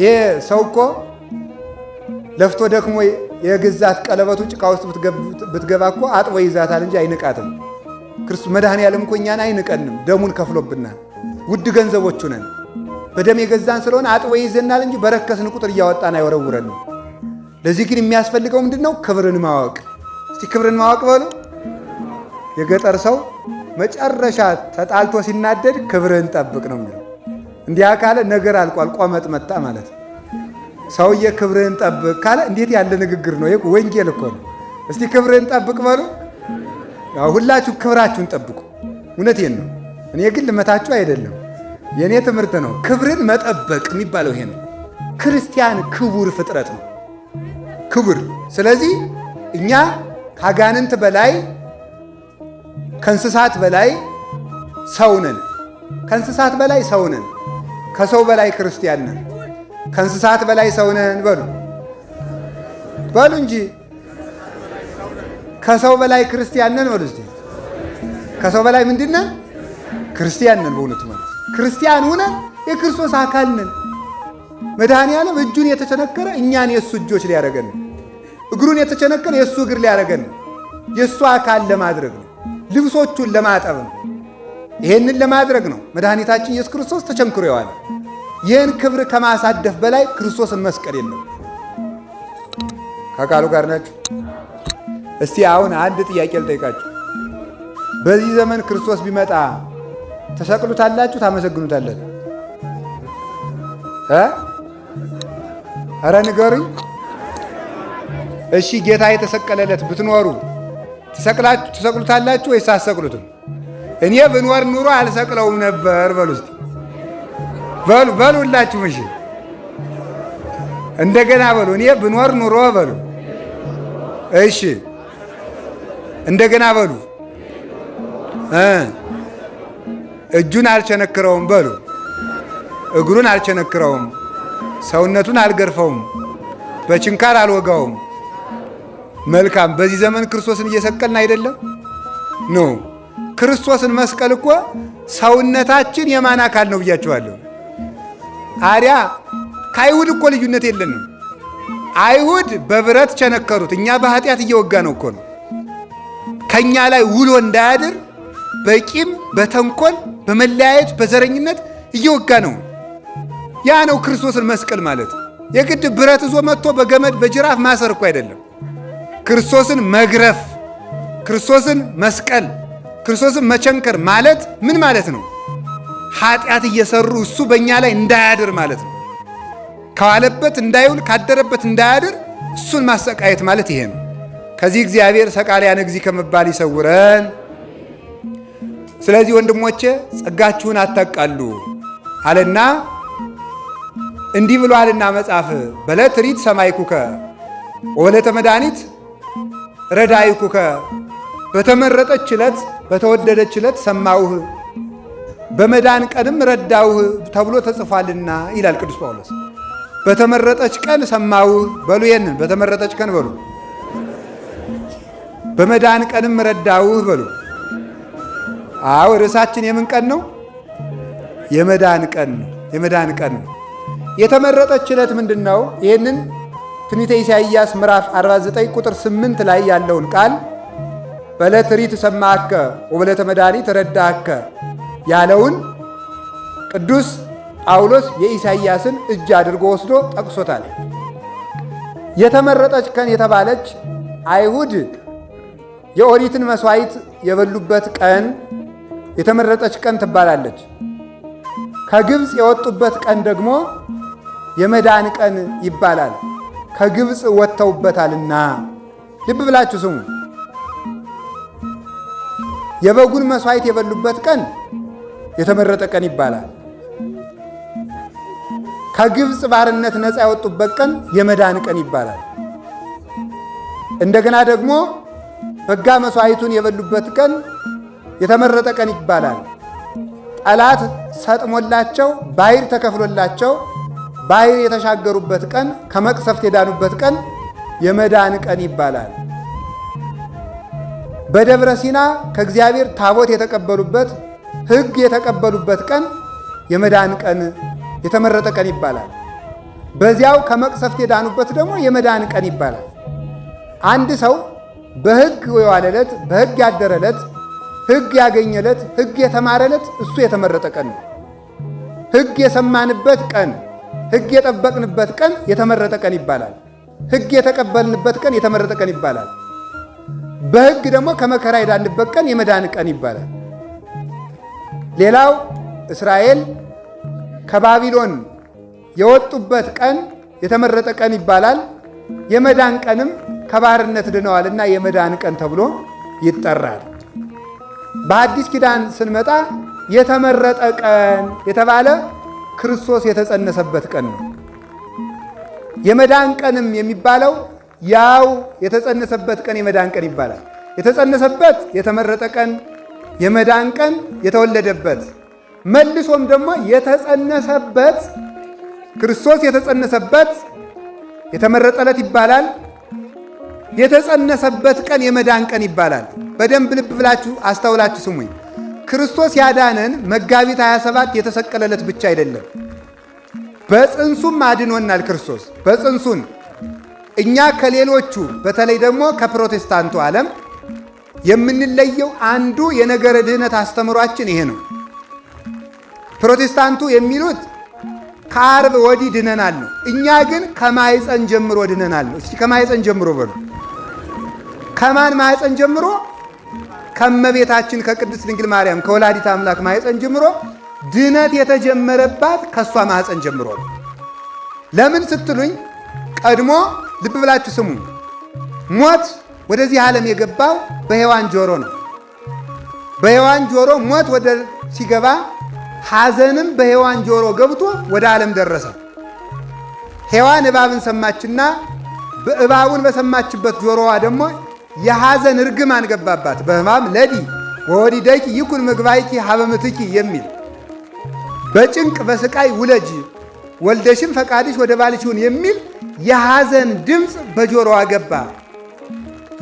ይሄ ሰው እኮ ለፍቶ ደክሞ የግዛት ቀለበቱ ጭቃ ውስጥ ብትገባ እኮ አጥቦ ይዛታል እንጂ አይንቃትም። ክርስቶስ መድኃኔዓለም እኮ እኛን አይንቀንም፣ ደሙን ከፍሎብናል። ውድ ገንዘቦቹ ነን። በደም የገዛን ስለሆነ አጥቦ ይዘናል እንጂ በረከስን ቁጥር እያወጣን አይወረውረንም። ለዚህ ግን የሚያስፈልገው ምንድነው? ክብርን ማወቅ። እስቲ ክብርን ማወቅ በሉ። የገጠር ሰው መጨረሻ ተጣልቶ ሲናደድ ክብርን ጠብቅ ነው የሚለው። እንዲያ ካለ ነገር አልቋል፣ ቆመጥ መጣ ማለት ነው። ሰውዬ ክብርን ጠብቅ ካለ እንዴት ያለ ንግግር ነው? ይሄ ወንጌል እኮ ነው። እስቲ ክብርን ጠብቅ በሉ። ሁላችሁ ክብራችሁን ጠብቁ። እውነቴን ነው። እኔ ግን ልመታችሁ አይደለም፣ የእኔ ትምህርት ነው። ክብርን መጠበቅ የሚባለው ይሄ ነው። ክርስቲያን ክቡር ፍጥረት ነው፣ ክቡር። ስለዚህ እኛ ከአጋንንት በላይ ከእንስሳት በላይ ሰው ነን። ከእንስሳት በላይ ሰው ነን። ከሰው በላይ ክርስቲያን ነን። ከእንስሳት በላይ ሰው ነን በሉ በሉ እንጂ ከሰው በላይ ክርስቲያን ነን በሉ እስቲ። ከሰው በላይ ምንድን ነን? ክርስቲያን ነን። በእውነቱ ማለት ክርስቲያን ሆነን የክርስቶስ አካል ነን። መድኃኔዓለም እጁን የተቸነከረ እኛን የእሱ እጆች ሊያደርገን፣ እግሩን የተቸነከረ የእሱ እግር ሊያደርገን፣ የእሱ አካል ለማድረግ ነው። ልብሶቹን ለማጠብ ነው። ይሄንን ለማድረግ ነው መድኃኒታችን ኢየሱስ ክርስቶስ ተቸንክሮ የዋለ። ይህን ክብር ከማሳደፍ በላይ ክርስቶስን መስቀል የለም። ከቃሉ ጋር ናችሁ? እስቲ አሁን አንድ ጥያቄ ልጠይቃችሁ። በዚህ ዘመን ክርስቶስ ቢመጣ ተሰቅሉታላችሁ? ታመሰግኑታላችሁ? ኧረ ንገሩኝ። እሺ ጌታ የተሰቀለለት ብትኖሩ ትሰቅሉታላችሁ ወይስ አትሰቅሉትም? እኔ ብንወር ኑሮ አልሰቅለውም ነበር በሉ እስቲ። በሉ ሁላችሁም እሺ፣ እንደገና በሉ። እኔ ብንወር ኑሮ በሉ። እሺ እንደገና በሉ። እጁን አልቸነክረውም በሉ። እግሩን አልቸነክረውም፣ ሰውነቱን አልገርፈውም፣ በችንካር አልወጋውም። መልካም። በዚህ ዘመን ክርስቶስን እየሰቀልን አይደለም ነው። ክርስቶስን መስቀል እኮ ሰውነታችን የማን አካል ነው ብያችኋለሁ። አሪያ ከአይሁድ እኮ ልዩነት የለንም። አይሁድ በብረት ቸነከሩት፣ እኛ በኃጢአት እየወጋ ነው እኮ ነው። ከእኛ ላይ ውሎ እንዳያድር በቂም በተንኮል በመለያየት በዘረኝነት እየወጋ ነው። ያ ነው ክርስቶስን መስቀል ማለት። የግድ ብረት ይዞ መጥቶ በገመድ በጅራፍ ማሰር እኮ አይደለም። ክርስቶስን መግረፍ፣ ክርስቶስን መስቀል፣ ክርስቶስን መቸንከር ማለት ምን ማለት ነው? ኃጢአት እየሰሩ እሱ በእኛ ላይ እንዳያድር ማለት ነው። ከዋለበት እንዳይውል ካደረበት እንዳያድር እሱን ማሰቃየት ማለት ይሄ ነው። ከዚህ እግዚአብሔር ሰቃልያነ እግዚእ ከመባል ይሰውረን። ስለዚህ ወንድሞቼ ጸጋችሁን አታቃሉ አለና እንዲህ ብሏልና መጽሐፍ በዕለተ ሪት ሰማይኩከ ወዕለተ መድኃኒት ረዳይኩከ፣ በተመረጠች ዕለት በተወደደች ዕለት ሰማሁህ በመዳን ቀንም ረዳውህ ተብሎ ተጽፏልና ይላል ቅዱስ ጳውሎስ። በተመረጠች ቀን ሰማሁህ በሉ። ይሄንን በተመረጠች ቀን በሉ። በመዳን ቀንም ረዳውህ በሉ። አዎ ርዕሳችን የምን ቀን ነው? የመዳን ቀን ነው። የመዳን ቀን ነው። የተመረጠች ዕለት ምንድን ነው? ይህንን ትንቢተ ኢሳይያስ ምዕራፍ 49 ቁጥር 8 ላይ ያለውን ቃል በዕለተ ሪት ሰማከ ወበዕለተ መድኃኒት ረዳከ ያለውን ቅዱስ ጳውሎስ የኢሳይያስን እጅ አድርጎ ወስዶ ጠቅሶታል። የተመረጠች ቀን የተባለች አይሁድ የኦሪትን መስዋዕት የበሉበት ቀን የተመረጠች ቀን ትባላለች። ከግብፅ የወጡበት ቀን ደግሞ የመዳን ቀን ይባላል። ከግብፅ ወጥተውበታልና። ልብ ብላችሁ ስሙ። የበጉን መስዋዕት የበሉበት ቀን የተመረጠ ቀን ይባላል። ከግብፅ ባርነት ነፃ ያወጡበት ቀን የመዳን ቀን ይባላል። እንደገና ደግሞ በጋ መስዋዕቱን የበሉበት ቀን የተመረጠ ቀን ይባላል። ጠላት ሰጥሞላቸው ባሕር ተከፍሎላቸው ባሕር የተሻገሩበት ቀን ከመቅሰፍት የዳኑበት ቀን የመዳን ቀን ይባላል። በደብረ ሲና ከእግዚአብሔር ታቦት የተቀበሉበት ሕግ የተቀበሉበት ቀን የመዳን ቀን የተመረጠ ቀን ይባላል። በዚያው ከመቅሰፍት የዳኑበት ደግሞ የመዳን ቀን ይባላል። አንድ ሰው በሕግ የዋለለት፣ በሕግ ያደረለት፣ ሕግ ያገኘለት፣ ሕግ የተማረለት እሱ የተመረጠ ቀን ነው። ሕግ የሰማንበት ቀን፣ ሕግ የጠበቅንበት ቀን የተመረጠ ቀን ይባላል። ሕግ የተቀበልንበት ቀን የተመረጠ ቀን ይባላል። በሕግ ደግሞ ከመከራ የዳንበት ቀን የመዳን ቀን ይባላል። ሌላው እስራኤል ከባቢሎን የወጡበት ቀን የተመረጠ ቀን ይባላል። የመዳን ቀንም ከባርነት ድነዋልና የመዳን ቀን ተብሎ ይጠራል። በአዲስ ኪዳን ስንመጣ የተመረጠ ቀን የተባለ ክርስቶስ የተጸነሰበት ቀን ነው። የመዳን ቀንም የሚባለው ያው የተጸነሰበት ቀን የመዳን ቀን ይባላል። የተጸነሰበት የተመረጠ ቀን፣ የመዳን ቀን የተወለደበት፣ መልሶም ደግሞ የተጸነሰበት ክርስቶስ የተጸነሰበት የተመረጠ ዕለት ይባላል። የተጸነሰበት ቀን የመዳን ቀን ይባላል። በደንብ ልብ ብላችሁ አስተውላችሁ ስሙኝ። ክርስቶስ ያዳነን መጋቢት 27 የተሰቀለለት ብቻ አይደለም፣ በጽንሱም አድኖናል። ክርስቶስ በጽንሱን እኛ ከሌሎቹ በተለይ ደግሞ ከፕሮቴስታንቱ ዓለም የምንለየው አንዱ የነገረ ድህነት አስተምሯችን ይሄ ነው። ፕሮቴስታንቱ የሚሉት ከዓርብ ወዲህ ድነናል ነው። እኛ ግን ከማኅፀን ጀምሮ ድነናል ነው። እስኪ ከማኅፀን ጀምሮ በሉ። ከማን ማኅፀን ጀምሮ? ከእመቤታችን ከቅድስት ድንግል ማርያም ከወላዲት አምላክ ማኅፀን ጀምሮ ድነት የተጀመረባት ከእሷ ማኅፀን ጀምሮ ነው። ለምን ስትሉኝ ቀድሞ ልብ ብላችሁ ስሙ። ሞት ወደዚህ ዓለም የገባው በሔዋን ጆሮ ነው። በሔዋን ጆሮ ሞት ወደ ሲገባ ሐዘንም በሔዋን ጆሮ ገብቶ ወደ ዓለም ደረሰ። ሔዋን እባብን ሰማችና እባቡን በሰማችበት ጆሮዋ ደግሞ የሐዘን እርግማን ገባባት። በሕማም ለዲ ወወዲደኪ ይኩን ምግባይኪ ሀበ ምትኪ የሚል በጭንቅ በስቃይ ውለጅ ወልደሽም ፈቃድሽ ወደ ባልሽ ይሁን የሚል የሐዘን ድምፅ በጆሮዋ ገባ።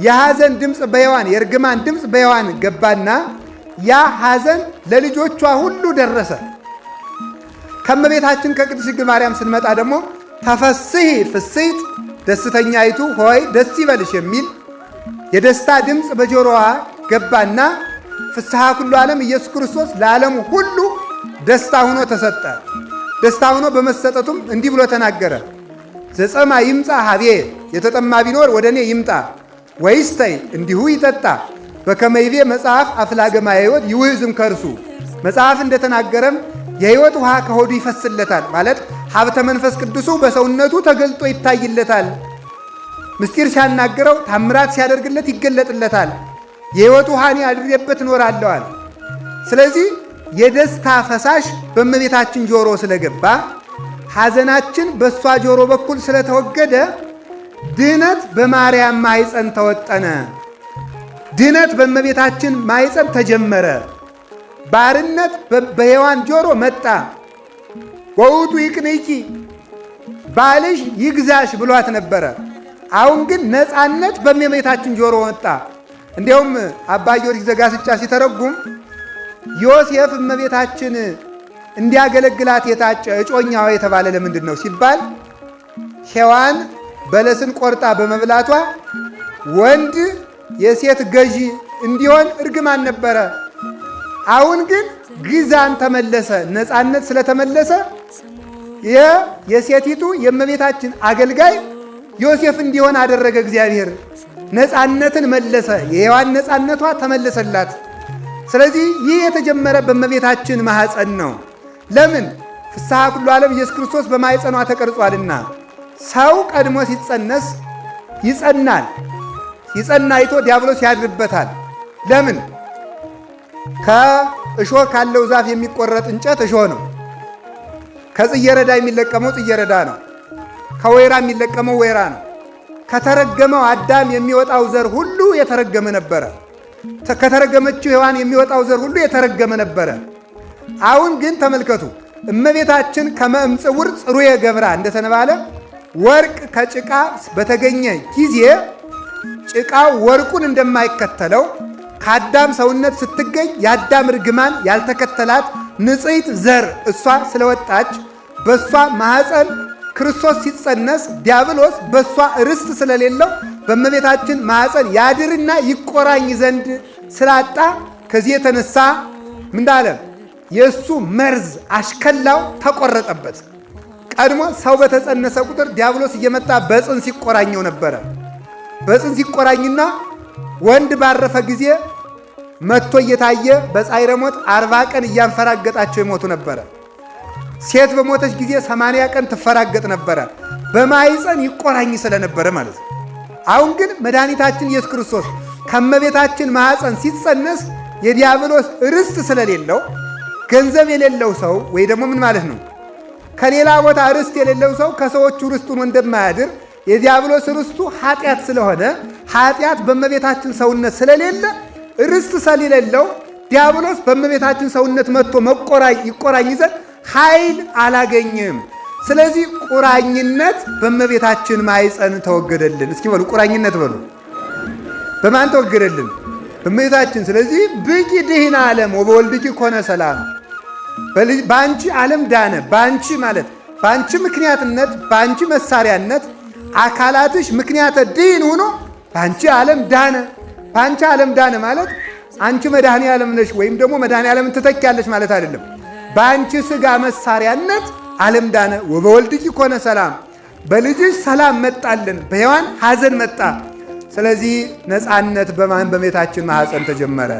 የሐዘን ድምፅ በሔዋን የእርግማን ድምፅ በሔዋን ገባና ያ ሐዘን ለልጆቿ ሁሉ ደረሰ። ከእመቤታችን ከቅድስት ድንግል ማርያም ስንመጣ ደግሞ ተፈስሒ ፍስሕት ደስተኛይቱ ሆይ ደስ ይበልሽ የሚል የደስታ ድምፅ በጆሮዋ ገባና ፍስሐ ኩሉ ዓለም ኢየሱስ ክርስቶስ ለዓለሙ ሁሉ ደስታ ሆኖ ተሰጠ። ደስታ ሆኖ በመሰጠቱም እንዲህ ብሎ ተናገረ። ዘጸማ ይምጻ ሀቤ የተጠማ ቢኖር ወደ እኔ ይምጣ ወይስተይ እንዲሁ ይጠጣ በከመ ይቤ መጽሐፍ አፍላገ ማየ ሕይወት ይውህዝም ከርሱ መጽሐፍ እንደተናገረም የሕይወት ውሃ ከሆዱ ይፈስለታል ማለት ሀብተ መንፈስ ቅዱሱ በሰውነቱ ተገልጦ ይታይለታል። ምስጢር ሲያናግረው ታምራት ሲያደርግለት ይገለጥለታል። የሕይወት ውሃን አድሬበት እኖራለዋል። ስለዚህ የደስታ ፈሳሽ በእመቤታችን ጆሮ ስለገባ ሐዘናችን በእሷ ጆሮ በኩል ስለተወገደ ድነት በማርያም ማኅፀን ተወጠነ። ድነት በእመቤታችን ማኅፀን ተጀመረ። ባርነት በሔዋን ጆሮ መጣ። ወውቱ ይቅንኪ ባልሽ ይግዛሽ ብሏት ነበረ። አሁን ግን ነፃነት በእመቤታችን ጆሮ ወጣ። እንዲያውም አባ ጊዮርጊስ ዘጋስጫ ሲተረጉም ዮሴፍ እመቤታችን እንዲያገለግላት የታጨ እጮኛዋ የተባለ ለምንድን ነው ሲባል ሔዋን በለስን ቆርጣ በመብላቷ ወንድ የሴት ገዢ እንዲሆን እርግማን ነበረ። አሁን ግን ግዛን ተመለሰ። ነፃነት ስለተመለሰ የሴቲቱ የእመቤታችን አገልጋይ ዮሴፍ እንዲሆን አደረገ። እግዚአብሔር ነፃነትን መለሰ። የሔዋን ነፃነቷ ተመለሰላት። ስለዚህ ይህ የተጀመረ በእመቤታችን ማኅፀን ነው። ለምን? ፍስሐ ኩሉ ዓለም ኢየሱስ ክርስቶስ በማኅፀኗ ተቀርጿልና። ሰው ቀድሞ ሲጸነስ ይጸናል። ይጸና አይቶ ዲያብሎስ ያድርበታል። ለምን? ከእሾህ ካለው ዛፍ የሚቆረጥ እንጨት እሾህ ነው። ከጽየረዳ የሚለቀመው ጽየረዳ ነው። ከወይራ የሚለቀመው ወይራ ነው። ከተረገመው አዳም የሚወጣው ዘር ሁሉ የተረገመ ነበረ። ከተረገመችው ሔዋን የሚወጣው ዘር ሁሉ የተረገመ ነበረ። አሁን ግን ተመልከቱ፣ እመቤታችን ከመእምጽውር ጽሩየ ገብራ እንደተባለ ወርቅ ከጭቃ በተገኘ ጊዜ ጭቃው ወርቁን እንደማይከተለው ከአዳም ሰውነት ስትገኝ የአዳም ርግማን ያልተከተላት ንጽሕት ዘር እሷ ስለወጣች በእሷ ማኅፀን ክርስቶስ ሲጸነስ ዲያብሎስ በእሷ ርስት ስለሌለው በእመቤታችን ማኅፀን ያድርና ይቆራኝ ዘንድ ስላጣ ከዚህ የተነሳ ምን እንዳለ የእሱ መርዝ አሽከላው ተቆረጠበት። ቀድሞ ሰው በተጸነሰ ቁጥር ዲያብሎስ እየመጣ በጽንስ ይቆራኘው ነበረ። በጽንስ ይቆራኝና ወንድ ባረፈ ጊዜ መጥቶ እየታየ በጻዕረ ሞት 40 ቀን እያንፈራገጣቸው ይሞቱ ነበረ። ሴት በሞተች ጊዜ 80 ቀን ትፈራገጥ ነበረ። በማኅፀን ይቆራኝ ስለነበረ ማለት ነው። አሁን ግን መድኃኒታችን ኢየሱስ ክርስቶስ ከእመቤታችን ማኅፀን ሲጸነስ የዲያብሎስ ርስት ስለሌለው ገንዘብ የሌለው ሰው ወይ ደግሞ ምን ማለት ነው ከሌላ ቦታ ርስት የሌለው ሰው ከሰዎቹ ርስቱን እንደማያድር የዲያብሎስ ርስቱ ኃጢአት ስለሆነ ኃጢአት በእመቤታችን ሰውነት ስለሌለ ርስት ስለሌለው ዲያብሎስ በእመቤታችን ሰውነት መጥቶ ይቆራኝ ዘንድ ኃይል አላገኘም። ስለዚህ ቁራኝነት በእመቤታችን ማኅፀን ተወገደልን። እስኪ በሉ ቁራኝነት በሉ። በማን ተወገደልን? በእመቤታችን። ስለዚህ ብኪ ድኅነ ዓለም ወበወልድኪ ኮነ ሰላም። በአንቺ ዓለም ዳነ። በአንቺ ማለት በአንቺ ምክንያትነት በአንቺ መሳሪያነት አካላትሽ ምክንያተ ድኅን ሆኖ በአንቺ ዓለም ዳነ። በአንቺ ዓለም ዳነ ማለት አንቺ መድኃኔ ዓለም ነሽ ወይም ደግሞ መድኃኔ ዓለምን ትተኪያለሽ ማለት አይደለም። በአንቺ ሥጋ መሳሪያነት ዓለም ዳነ። ወበወልድኪ ኮነ ሰላም፣ በልጅሽ ሰላም መጣልን፣ በሔዋን ሐዘን መጣ። ስለዚህ ነፃነት በማን በእመቤታችን ማኅፀን ተጀመረ።